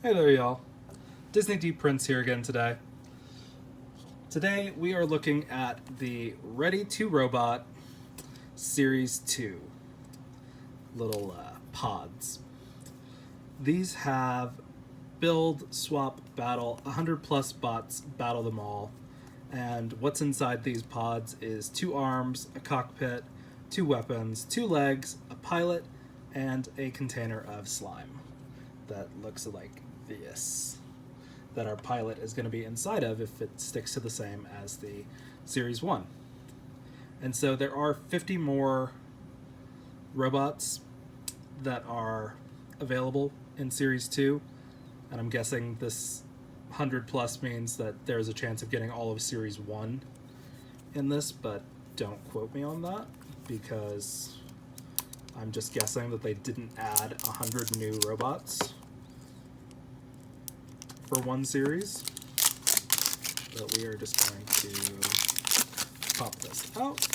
Hey there, y'all. Disney Deep Prince here again today. Today we are looking at the Ready to Robot Series 2 little pods. These have build, swap, battle, 100 plus bots battle them all. And what's inside these pods is 2 arms, a cockpit, 2 weapons, 2 legs, a pilot, and a container of slime that looks like this, that our pilot is going to be inside of if it sticks to the same as the Series 1. And so there are 50 more robots that are available in Series 2, and I'm guessing this 100 plus means that there's a chance of getting all of Series 1 in this, but don't quote me on that because I'm just guessing that they didn't add 100 new robots for one series. But we are just going to pop this out.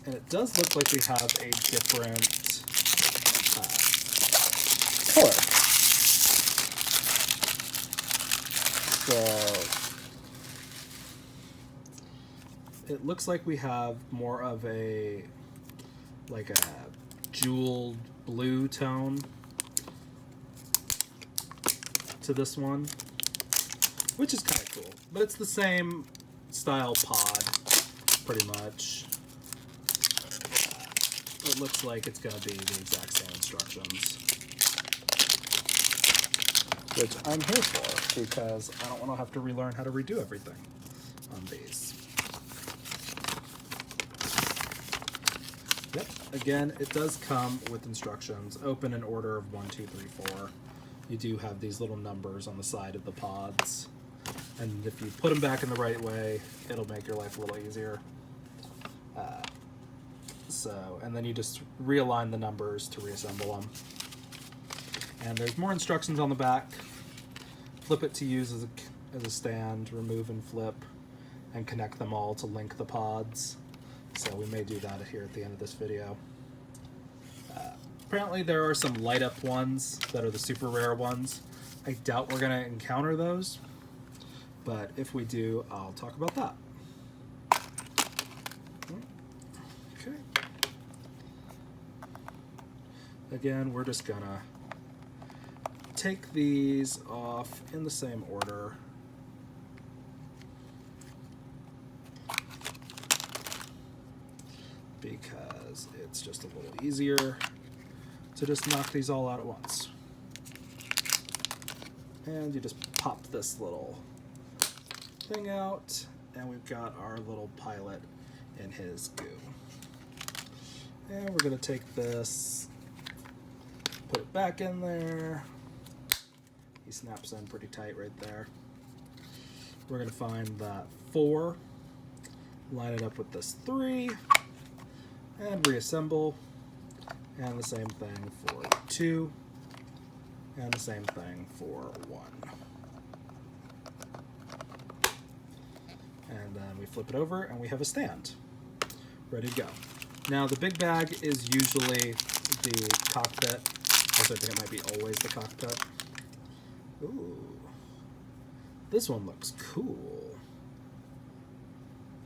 And it does look like we have a different color. So it looks like we have more of a jeweled blue tone to this one, which is kind of cool, but it's the same style pod pretty much. It looks like it's going to be the exact same instructions, which I'm here for because I don't want to have to relearn how to redo everything on these. Yep, again, it does come with instructions. Open in order of 1, 2, 3, 4. You do have these little numbers on the side of the pods, and if you put them back in the right way, it'll make your life a little easier. And then you just realign the numbers to reassemble them. And there's more instructions on the back. Flip it to use as a stand, remove and flip, and connect them all to link the pods. So we may do that here at the end of this video. Apparently there are some light up ones that are the super rare ones. I doubt we're going to encounter those, but if we do, I'll talk about that. Okay. Again, we're just going to take these off in the same order. Because it's just a little easier to just knock these all out at once. And you just pop this little thing out, and we've got our little pilot in his goo. And we're going to take this, put it back in there. He snaps in pretty tight right there. We're going to find that 4, line it up with this 3, and reassemble. And the same thing for 2, and the same thing for 1. And then we flip it over, and we have a stand ready to go. Now, the big bag is usually the cockpit. Also, I think it might be always the cockpit. Ooh, this one looks cool.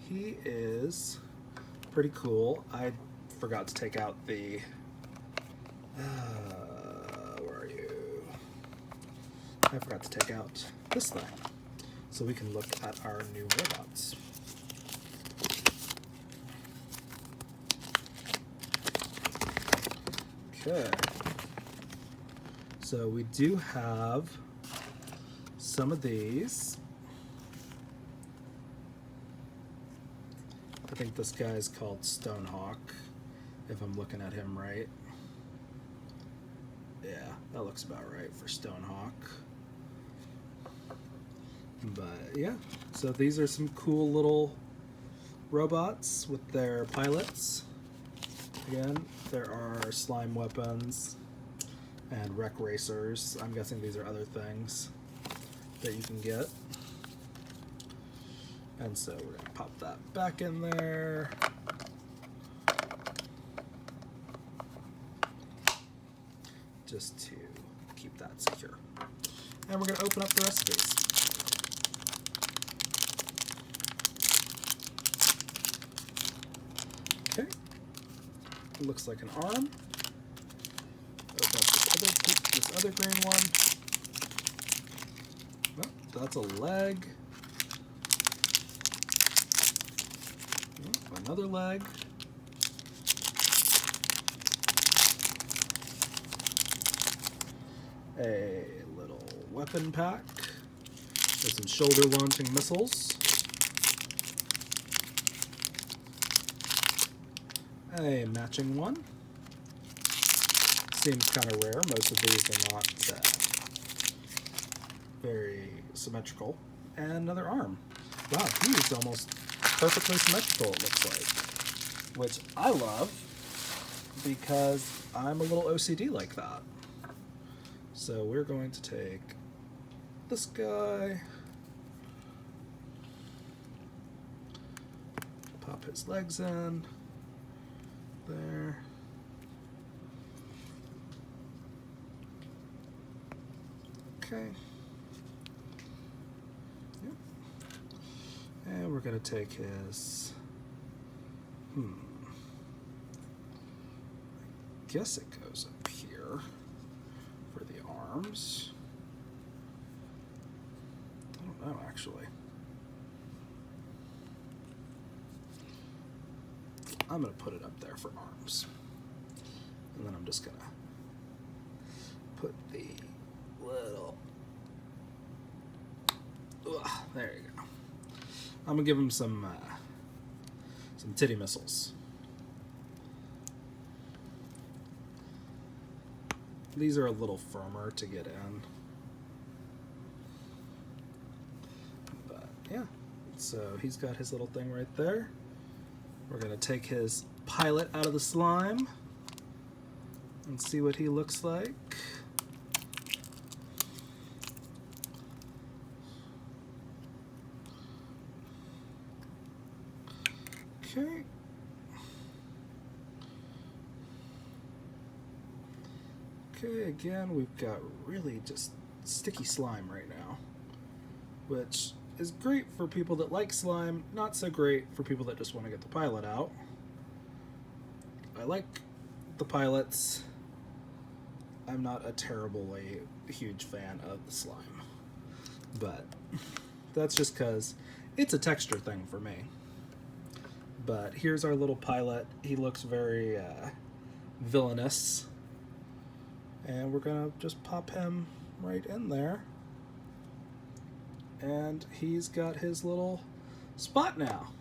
He is pretty cool. I forgot to take out the where are you? I forgot to take out this thing so we can look at our new robots. Okay, so we do have some of these. I think this guy is called Stonehawk, if I'm looking at him right. Yeah, that looks about right for Stonehawk. But yeah, so these are some cool little robots with their pilots. Again, there are slime weapons and wreck racers. I'm guessing these are other things that you can get. And so we're going to pop that back in there. Just to keep that secure. And we're going to open up the rest of these. Okay. It looks like an arm. Open up this other green one. Oh, that's a leg. Oh, another leg. A little weapon pack with some shoulder launching missiles. A matching one. Seems kind of rare. Most of these are not very symmetrical. And another arm. Wow, he's almost perfectly symmetrical, it looks like. Which I love because I'm a little OCD like that. So we're going to take this guy, pop his legs in, there. Okay. Yep. And we're going to take his, I guess it goes up here for the arms. I don't know, actually. I'm going to put it up there for arms. And then I'm just going to put the little... there you go. I'm going to give him some titty missiles. These are a little firmer to get in. But yeah, so he's got his little thing right there. We're going to take his pilot out of the slime and see what he looks like. Okay. Okay, again, we've got really just sticky slime right now, which is great for people that like slime, not so great for people that just want to get the pilot out. I like the pilots. I'm not a terribly huge fan of the slime, but that's just because it's a texture thing for me. But here's our little pilot. He looks very villainous. And we're going to just pop him right in there. And he's got his little spot now.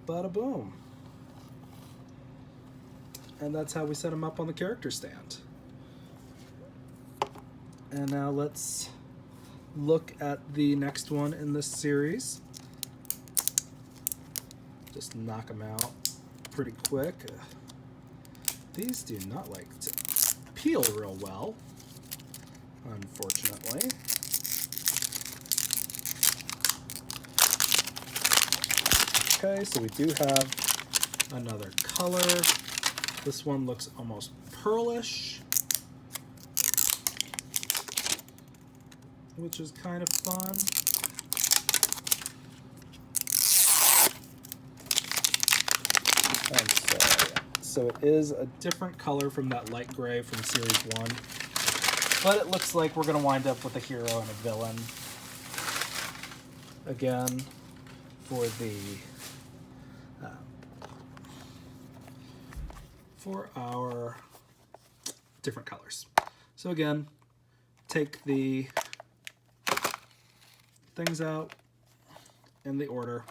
Bada boom. And that's how we set him up on the character stand. And now let's look at the next one in this series. Just knock them out pretty quick. These do not like to peel real well, unfortunately. Okay, so we do have another color. This one looks almost pearlish, which is kind of fun. And so it is a different color from that light gray from Series 1. But it looks like we're going to wind up with a hero and a villain. Again, for our different colors. So again, take the things out in the order.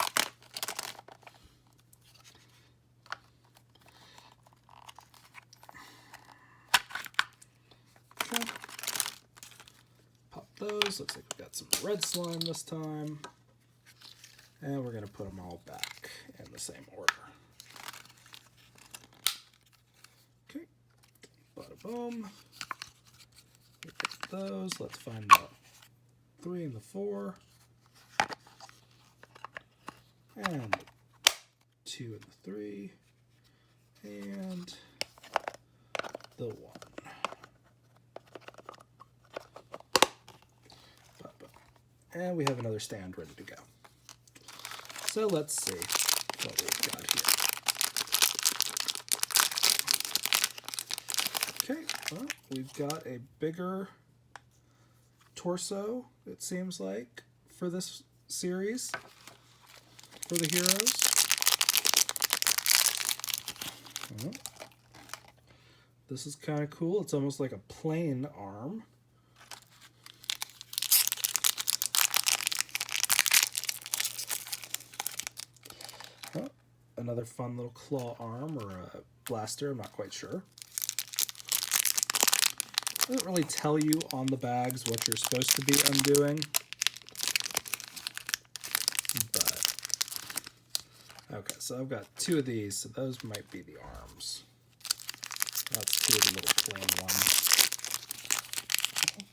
Okay. Pop those. Looks like we've got some red slime this time. And we're going to put them all back in the same order. Okay. Bada boom. Look at those. Let's find the 3 and the 4. And 2 and the 3. And the 1. And we have another stand ready to go. So let's see what we've got here. Okay, well, we've got a bigger torso, it seems like, for this series, for the heroes. This is kind of cool. It's almost like a plain arm. Another fun little claw arm or a blaster, I'm not quite sure. Doesn't really tell you on the bags what you're supposed to be undoing. But, okay, so I've got two of these, so those might be the arms. That's two of the little plain ones.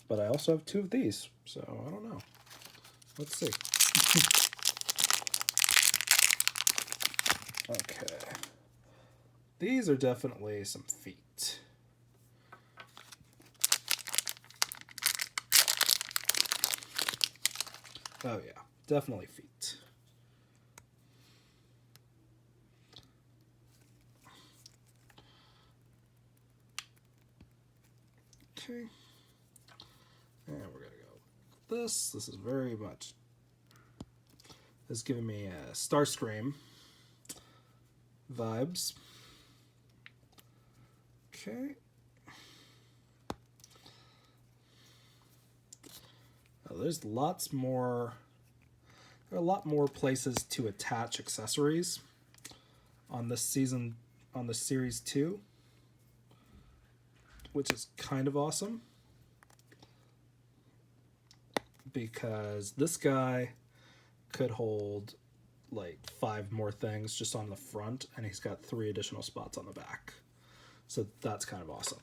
But I also have two of these, so I don't know. Let's see. Okay. These are definitely some feet. Oh yeah, definitely feet. Okay. And we're gonna go with this. This is very much, it's giving me a Starscream vibes. Okay. Now, there's lots more. There are a lot more places to attach accessories on this season, on the series 2, which is kind of awesome because this guy could hold like 5 more things just on the front, and he's got 3 additional spots on the back. So that's kind of awesome.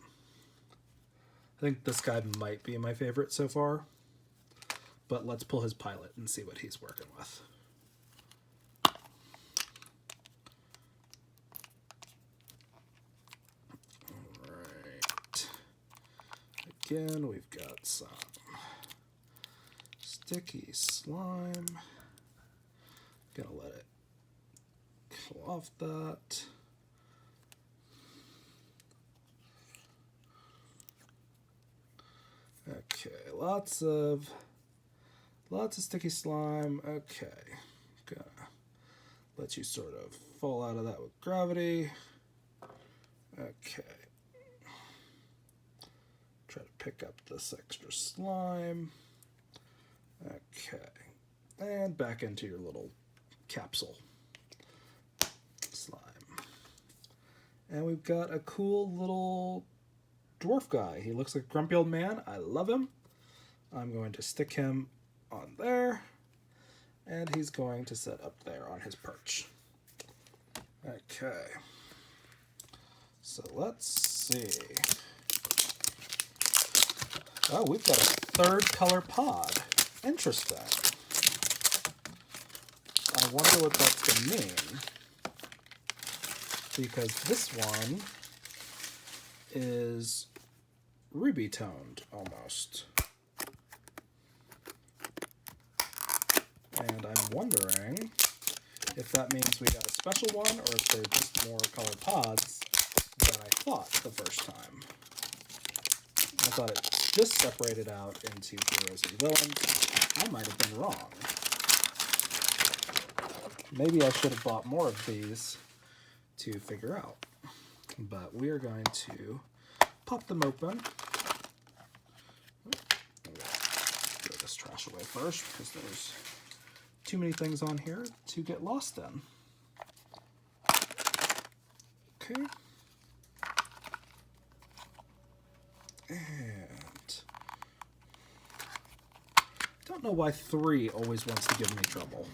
I think this guy might be my favorite so far, but let's pull his pilot and see what he's working with. Alright. Again, we've got some sticky slime. Gonna let it pull off that. Okay, lots of sticky slime. Okay, gonna let you sort of fall out of that with gravity. Okay, try to pick up this extra slime. Okay, and back into your little capsule slime. And we've got a cool little dwarf guy. He looks like a grumpy old man. I love him. I'm going to stick him on there, and he's going to sit up there on his perch. Okay, so let's see. Oh, we've got a 3rd color pod. Interesting. I wonder what that's going to mean, because this one is ruby toned almost. And I'm wondering if that means we got a special one or if they're just more color pods than I thought the first time. I thought it just separated out into heroes and villains. I might have been wrong. Maybe I should have bought more of these to figure out. But we are going to pop them open. Throw this trash away first because there's too many things on here to get lost in. Okay. And don't know why 3 always wants to give me trouble.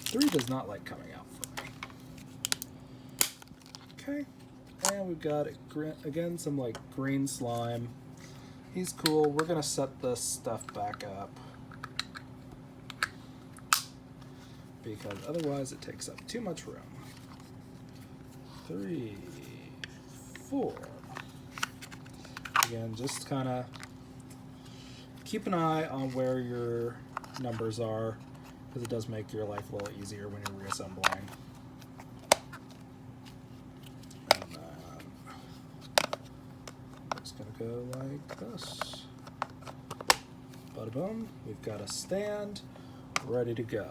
3 does not like coming out for me. Okay. And we've got, again, some like green slime. He's cool. We're going to set this stuff back up, because otherwise it takes up too much room. 3, 4. Again, just kind of keep an eye on where your numbers are, because it does make your life a little easier when you're reassembling. And then it's going to go like this. Bada boom. We've got a stand ready to go.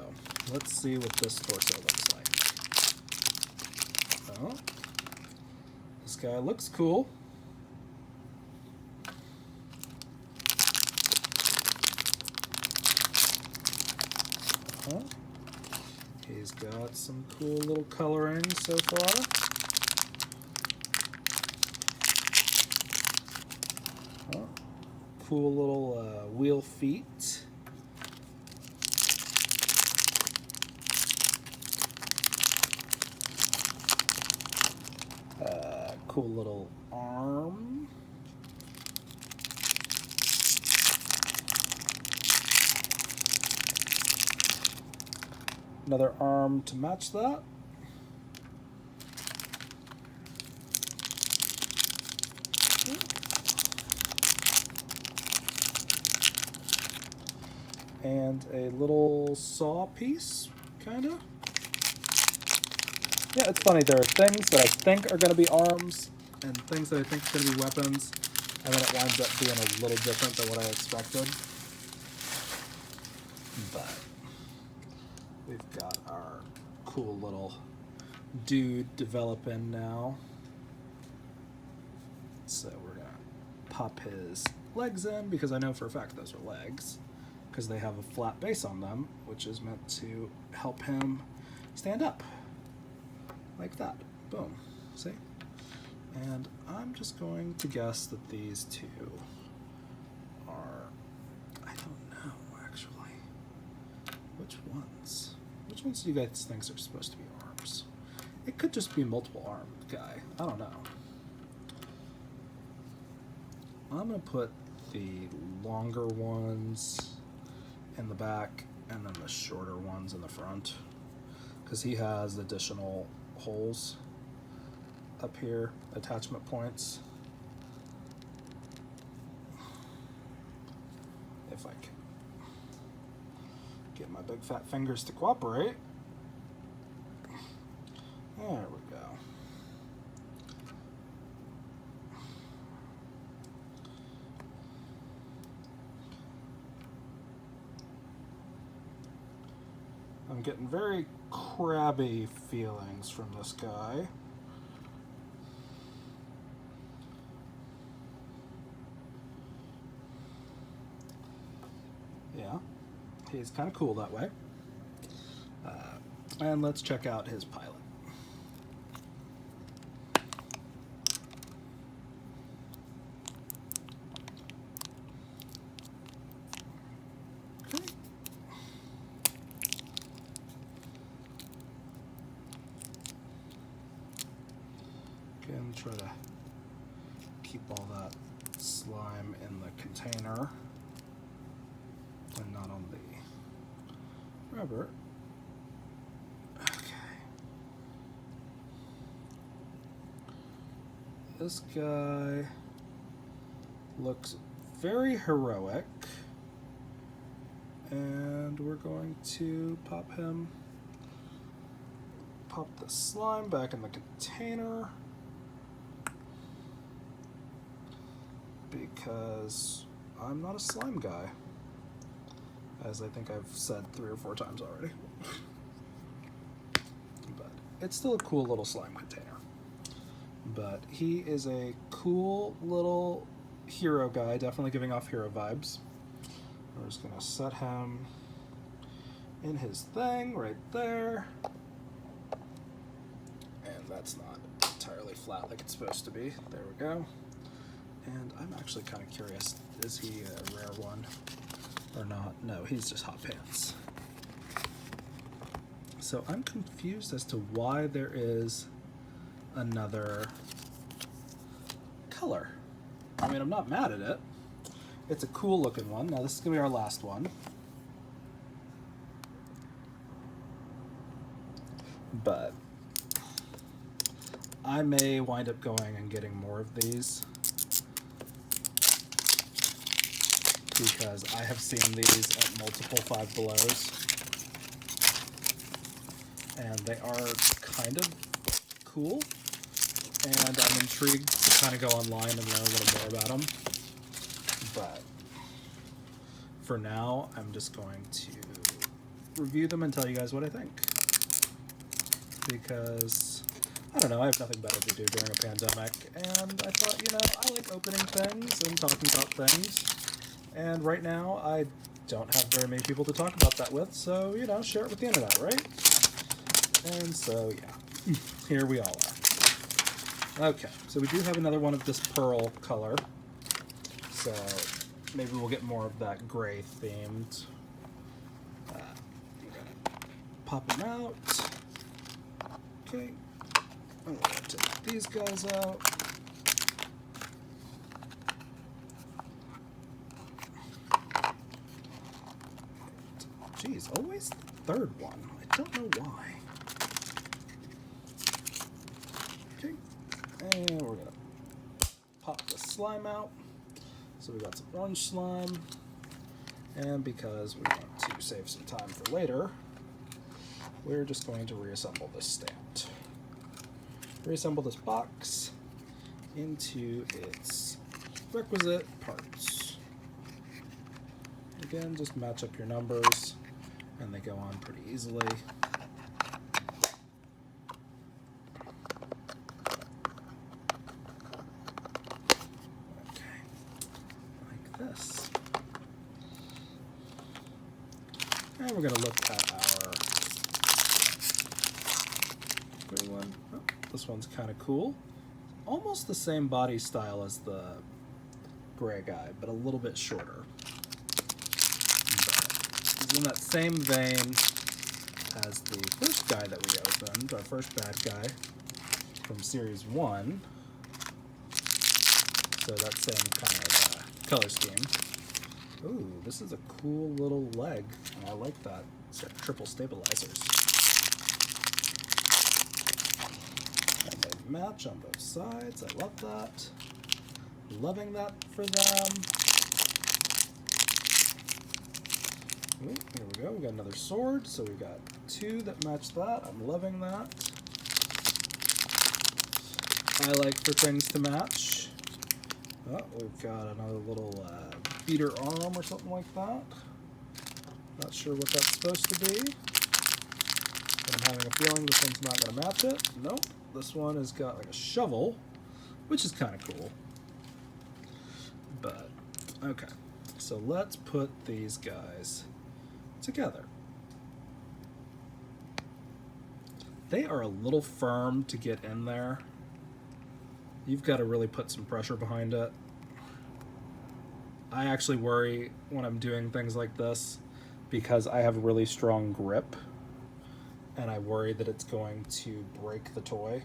Let's see what this torso looks like. Oh, this guy looks cool. He's got some cool little coloring so far. Cool little wheel feet. Cool little arm. Another arm to match that. And a little saw piece, kind of. Yeah, it's funny. There are things that I think are going to be arms and things that I think are going to be weapons, and then it winds up being a little different than what I expected. But we've got our cool little dude developing now. So we're going to pop his legs in, because I know for a fact those are legs, because they have a flat base on them, which is meant to help him stand up. Like that. Boom. See? And I'm just going to guess that these two are, I don't know, actually. Which ones? Which ones do you guys think are supposed to be arms? It could just be multiple arm guy. I don't know. I'm going to put the longer ones in the back and then the shorter ones in the front, because he has additional holes up here, attachment points. If I can get my big fat fingers to cooperate. There we go. I'm getting very crabby feelings from this guy. Yeah, he's kind of cool that way. And let's check out his pilot. Again, try to keep all that slime in the container and not on the rubber. Okay. This guy looks very heroic, and we're going to pop the slime back in the container, because I'm not a slime guy, as I think I've said 3 or 4 times already. But it's still a cool little slime container. But he is a cool little hero guy, definitely giving off hero vibes. We're just gonna set him in his thing right there. And that's not entirely flat like it's supposed to be. There we go. And I'm actually kind of curious, is he a rare one or not? No, he's just hot pants. So I'm confused as to why there is another color. I mean, I'm not mad at it. It's a cool looking one. Now this is gonna be our last one. But I may wind up going and getting more of these. because I have seen these at multiple Five Belows, and they are kind of cool, and I'm intrigued to kind of go online and learn a little more about them. But for now, I'm just going to review them and tell you guys what I think, because I don't know, I have nothing better to do during a pandemic, and I thought, you know, I like opening things and talking about things, and right now I don't have very many people to talk about that with, so, you know, share it with the internet, right? And so, yeah, here we all are. Okay, so we do have another one of this pearl color, so maybe we'll get more of that gray themed. Pop them out. Okay. I'm going to take these guys out. Geez, always the third one. I don't know why. Okay. And we're going to pop the slime out. So we got some orange slime. And because we want to save some time for later, we're just going to reassemble this stand. Reassemble this box into its requisite parts. Again, just match up your numbers and they go on pretty easily. Okay, like this. And we're going to look at our gray one. Oh, this one's kind of cool. Almost the same body style as the gray guy, but a little bit shorter. But he's in that same vein as the first guy that we opened, our first bad guy from Series 1. So that same kind of color scheme. Ooh, this is a cool little leg, and I like that. It's got triple stabilizers. And they match on both sides. I love that. Loving that for them. Ooh, here we go. We got another sword, so we got two that match that. I'm loving that. I like for things to match. Oh, we've got another little beater arm or something like that. Not sure what that's supposed to be. But I'm having a feeling this one's not going to match it. Nope. This one has got like a shovel, which is kind of cool. But, okay. So let's put these guys together. They are a little firm to get in there. You've got to really put some pressure behind it. I actually worry when I'm doing things like this because I have really strong grip and I worry that it's going to break the toy.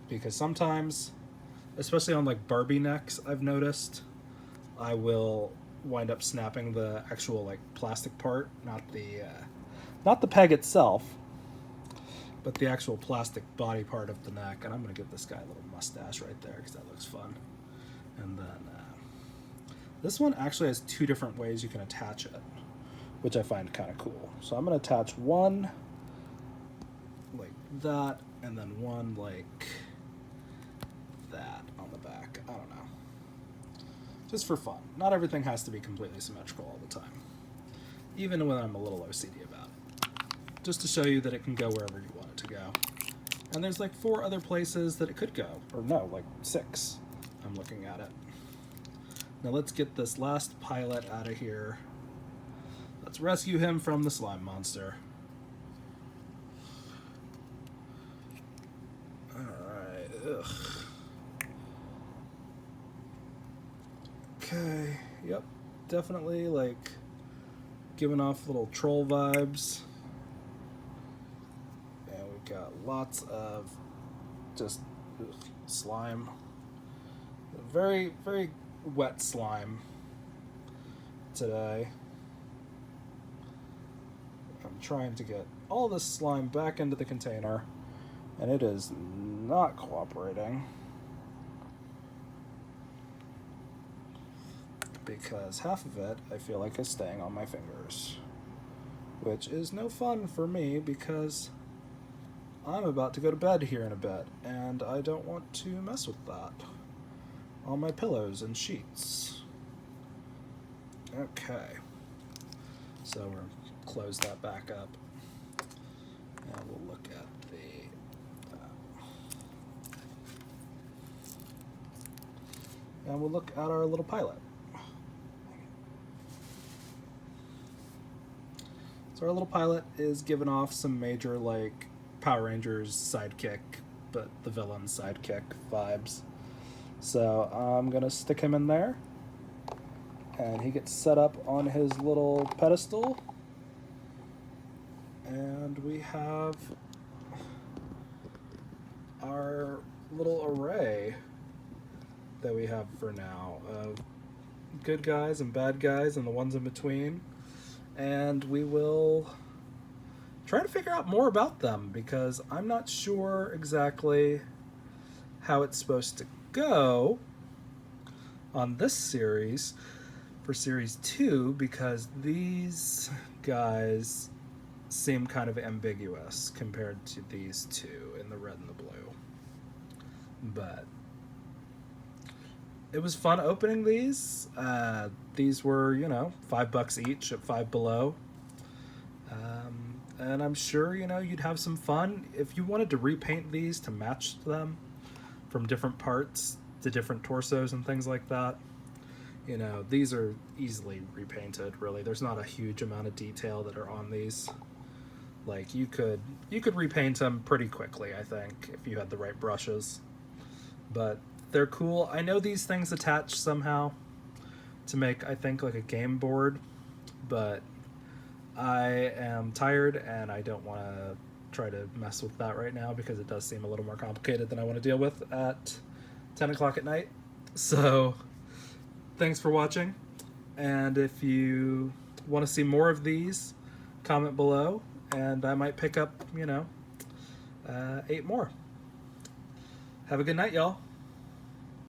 Because sometimes, especially on like Barbie necks, I've noticed, I will wind up snapping the actual like plastic part, not the peg itself, but the actual plastic body part of the neck. And I'm going to give this guy a little mustache right there because that looks fun. And then this one actually has two different ways you can attach it, which I find kind of cool. So I'm going to attach one like that and then one like that on the back. I don't know. Just for fun. Not everything has to be completely symmetrical all the time, even when I'm a little OCD about it. Just to show you that it can go wherever you want it to go. And there's like 4 other places that it could go. Or no, like 6. I'm looking at it. Now let's get this last pilot out of here. Let's rescue him from the slime monster. Alright, ugh. Okay, yep, definitely like giving off little troll vibes. And we've got lots of just slime. Very, very wet slime today. I'm trying to get all this slime back into the container, and it is not cooperating. because half of it I feel like is staying on my fingers, which is no fun for me because I'm about to go to bed here in a bit, and I don't want to mess with that on my pillows and sheets. Okay, so we'll close that back up, and we'll look at our little pilot. So our little pilot is giving off some major, like, Power Rangers sidekick, but the villain sidekick vibes. So I'm gonna stick him in there, and he gets set up on his little pedestal, and we have our little array that we have for now of good guys and bad guys and the ones in between, and we will try to figure out more about them because I'm not sure exactly how it's supposed to go on this series for series 2, because these guys seem kind of ambiguous compared to these two in the red and the blue. But it was fun opening these. These were, $5 each at Five Below. And I'm sure, you'd have some fun if you wanted to repaint these to match them from different parts to different torsos and things like that. These are easily repainted, really. There's not a huge amount of detail that are on these. Like, you could repaint them pretty quickly, I think, if you had the right brushes. But they're cool. I know these things attach somehow to make, I think, like a game board, but I am tired and I don't want to try to mess with that right now because it does seem a little more complicated than I want to deal with at 10 o'clock at night. So thanks for watching, and if you want to see more of these, comment below and I might pick up 8 more. Have a good night, y'all.